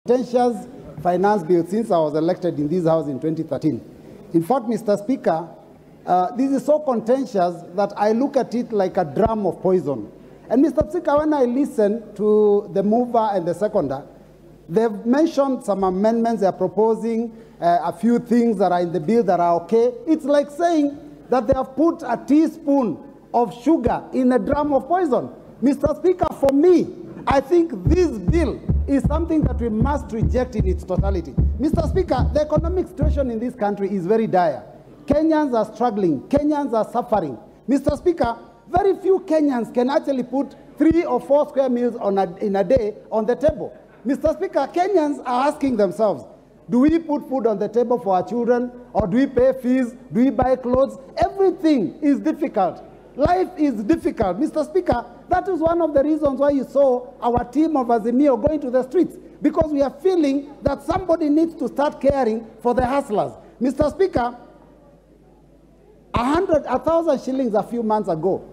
contentious finance bill since I was elected in this House in 2013. In fact, Mr. Speaker, this is so contentious that I look at it like a drum of poison. And Mr. Speaker, when I listen to the mover and the seconder, they've mentioned some amendments they're proposing, a few things that are in the bill that are okay. It's like saying that they have put a teaspoon of sugar in a drum of poison. Mr. Speaker, for me, I think this bill is something that we must reject in its totality. Mr. Speaker, the economic situation in this country is very dire. Kenyans are struggling. Kenyans are suffering. Mr. Speaker, very few Kenyans can actually put 3 or 4 square meals in a day on the table. Mr. Speaker, Kenyans are asking themselves, do we put food on the table for our children, or do we pay fees? Do we buy clothes? Everything is difficult. Life is difficult. Mr. Speaker, that is one of the reasons why you saw our team of Azimio going to the streets, because we are feeling that somebody needs to start caring for the hustlers. Mr. Speaker, 1,000 shillings a few months ago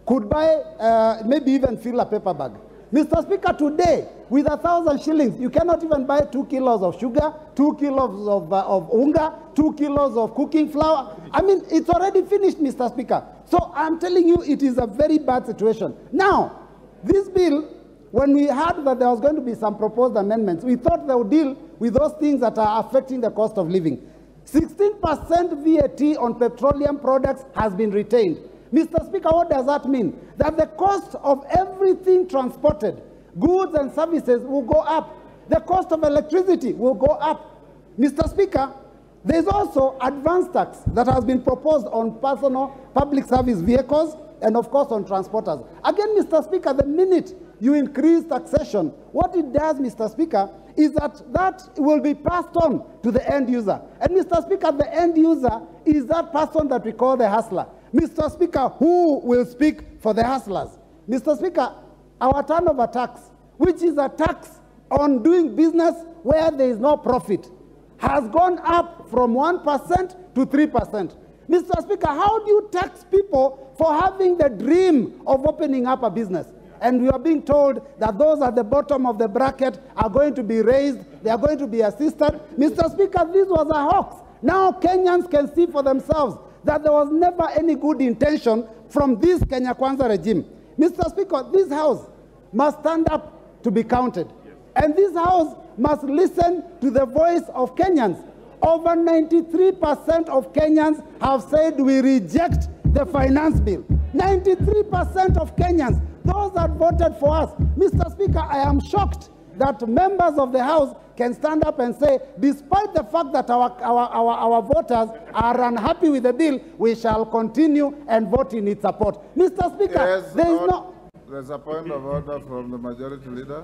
could buy, maybe even fill a paper bag. Mr. Speaker, today, with 1,000 shillings, you cannot even buy 2 kilos of sugar, 2 kilos of unga, 2 kilos of cooking flour. I mean, it's already finished, Mr. Speaker. So I'm telling you, it is a very bad situation. Now, this bill, when we heard that there was going to be some proposed amendments, we thought they would deal with those things that are affecting the cost of living. 16% VAT on petroleum products has been retained. Mr. Speaker, what does that mean? That the cost of everything transported, goods and services, will go up. The cost of electricity will go up. Mr. Speaker, there's also advance tax that has been proposed on personal public service vehicles and, of course, on transporters. Again, Mr. Speaker, the minute you increase taxation, what it does, Mr. Speaker, is that will be passed on to the end user. And, Mr. Speaker, the end user is that person that we call the hustler. Mr. Speaker, who will speak for the hustlers? Mr. Speaker, our turnover tax, which is a tax on doing business where there is no profit, has gone up from 1% to 3%. Mr. Speaker, how do you tax people for having the dream of opening up a business? And we are being told that those at the bottom of the bracket are going to be raised, they are going to be assisted. Mr. Speaker, this was a hoax. Now Kenyans can see for themselves that there was never any good intention from this Kwanza regime. Mr. Speaker, this House must stand up to be counted. And this House must listen to the voice of Kenyans. Over 93% of Kenyans have said we reject the finance bill. 93% of Kenyans, those that voted for us. Mr. Speaker, I am shocked that members of the House can stand up and say, despite the fact that our voters are unhappy with the bill, we shall continue and vote in its support. Mr. Speaker, yes, there's a point of order from the Majority Leader.